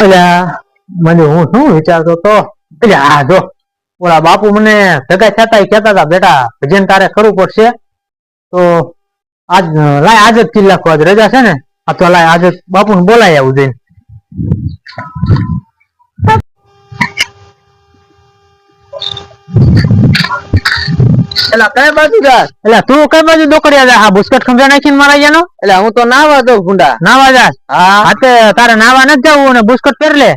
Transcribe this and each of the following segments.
અલ્યા મને હું શું વિચારતો તો આ જો ઓલા બાપુ મને ભેગા થતા કહેતા હતા બેટા ભજન તારે કરવું પડશે તો આજ લાય આજ જ કિલ્લા આજ રજા છે ને આ તો લાય આજે બાપુ ને બોલાય આવું જઈને એલા કઈ બાજુ જા એટલે તું કઈ બાજુ દોકડિયા જા હા બુસ્કટ ખંભે નાખીને મારા જાનો એટલે હું તો નાવા દઉં ગુંડા નાવા જા હા તારે નાવા નથી જવું અને બુસ્કટ પહેર લે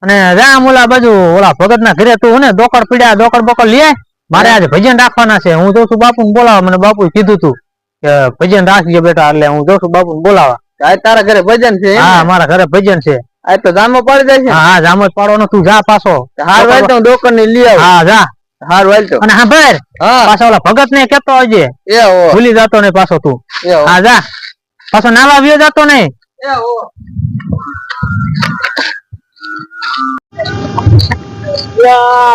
અને જા ઓલા બાજુ ઓલા ભગત ના ઘરે તું ને દોકડ પીડ્યા દોકડ બોકડ લે મારે આજે ભજન રાખવાના છે હું જોઉં છું બાપુ ને બોલાવા મને બાપુ કીધું તું કે ભજન રાખજે બેટા એટલે હું જોઉં છું બાપુ ને બોલાવા તારા ઘરે ભજન છે હા મારા ઘરે ભજન છે આ તો જામો પડી જાય છે હા જામો જ પાડવાનો તું જા પાછો હાર વાલ તો દોકડ ની લઈ આવ હા જા હાર વાલ તો અને હા ભાઈ પાછો ઓલા ભગત ને કેતો આવજે એ ઓ ભૂલી જતો ને પાછો તું એ ઓ હા જા પાછો નાવા આવ્યો જતો ને એ ઓ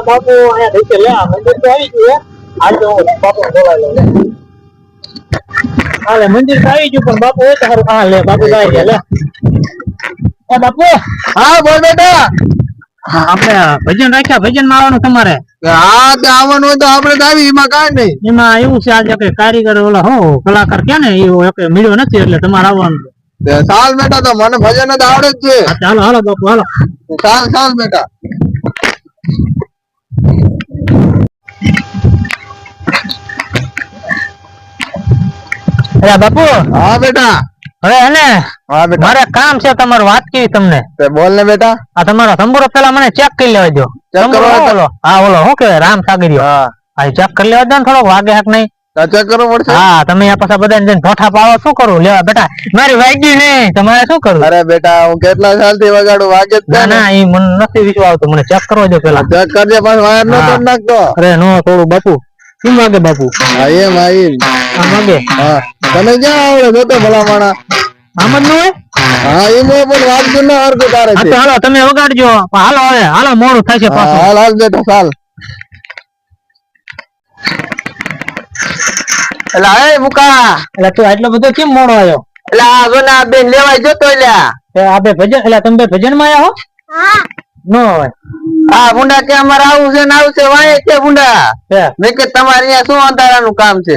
બાપુ અહીંયા દેખે લે મંદિર તો આવી ગયું હાલ તો બાપુ બોલાવી લે હાલે મંદિર તો આવી ગયું પણ બાપુ હોય તો સારું હા લે બાપુ જાય છે લે એ બાપુ હા બોલ બેટા આપણે ભજન રાખ્યા ભજન માં આવવાનું તમારે હા તો આવવાનું હોય તો આપણે તો આવી એમાં કાંઈ નહીં એમાં એવું છે આજે કે કારીગર ઓલા હો કલાકાર ક્યાં ને એવું એક મળ્યો નથી એટલે તમારે આવવાનું સાલ બેટા તો મને ભજન જ આવડે જ છે ચાલો હાલો બાપુ હાલો સાલ બેટા અરે બાપુ હા બેટા હવે હે હા બેટા મારે કામ છે તમારું વાત કેવી તમને બોલ ને બેટા આ તમારો તંબુરો પેલા મને ચેક કરી લેવા દો ચેક કરવા ઓલો હા ઓલો શું કે રામ સાગરિયો હા આ ચેક કરી લેવા દો ને થોડોક વાગે હાક નહીં ચેક કરવો પડશે હા તમે આ પાછા બધા જઈને ઢોઠા પાડો શું કરું લેવા બેટા મારી વાગી નહીં તમારે શું કરવું અરે બેટા હું કેટલા સાલથી વગાડું વાગે જ ના ના એ મને નથી વિશ્વાસ આવતો મને ચેક કરવા દો પેલા ચેક કરજે પાછો વાયર નો તોડ નાખતો અરે નો થોડું બાપુ કેમ વાગે બાપુ હા એમ આમ વાગે હા તને ક્યાં આવડે જોતો ભલા માણા આમ જ ન હોય હા એમ પણ વાગતું ના હરકું તારે છે હાલો તમે વગાડજો હાલો હવે હાલો મોડું થાય છે પાછું હાલ હાલ બેટા ચાલ એટલે એ મુકા એટલે તું આટલો બધો કેમ મોડો આવ્યો એટલે આ જોના બેન લેવાય જતો લ્યા આપે ભજન એટલે તમે બે ભજન માં આવ્યા હો નો હોય હા બુંડા કે અમારે આવું છે ને આવું છે વાય છે બુંડા મેં કે તમારે અહીંયા શું અંધારાનું કામ છે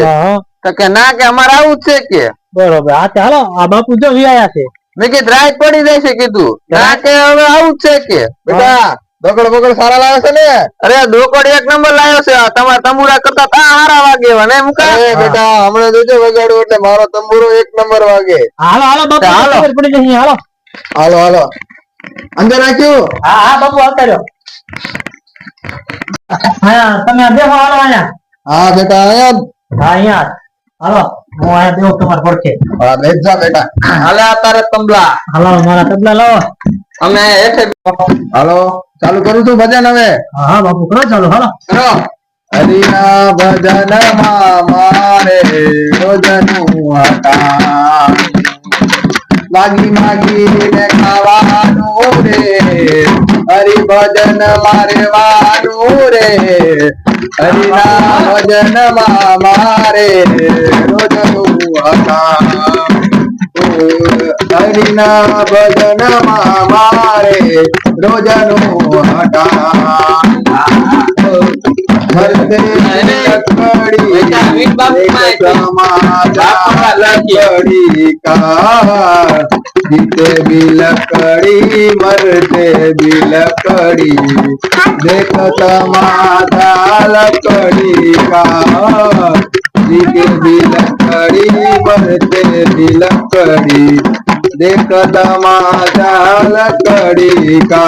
તો કે ના કે અમારે આવું જ છે કે બરોબર હા ચાલો આ બાપુ જો વિયા છે મેં કે રાત પડી જાય છે કીધું ના કે હવે આવું જ છે કે બેટા દોકડ બકડ સારા લાવે છે ને અરે દોકડ એક નંબર લાવ્યો છે તમારા તંબુરા કરતા તા હારા વાગે ને મુકા બેટા હમણાં જોજો વગાડું એટલે મારો તંબુરો એક નંબર વાગે હાલો હાલો બાપુ હાલો પડી જશે હાલો હાલો હાલો અંદર રાખ્યું હા હા બાપુ આવતા રહ્યો હા તમે બેહો હાલો અહીંયા હા બેટા અહીંયા હા અહીંયા હાલો હું અહીંયા બેહો તમારે પડખે હા બેઠ જા બેટા હાલે તારે તબલા હાલો મારા તબલા લાવો અમે હેઠે હાલો ચાલુ કરું છું ભજન હવે હા બાપુ કરો ચાલો હાલો કરો હરિના ભજન માં મારે રોજનું હતા માગી માગી ને ખાવાનું રે હરિભજન મારે વાનું રે હરિના ભજન માં મારે રોજનું હતા હરિના ભજન માં મારે રોજનું હતા जीते बिलकड़ी मरते बिलकड़ी देख तमाशा लकड़ी का जीते बिलकड़ी मरते बिलकड़ी देख तमाशा लकड़ी का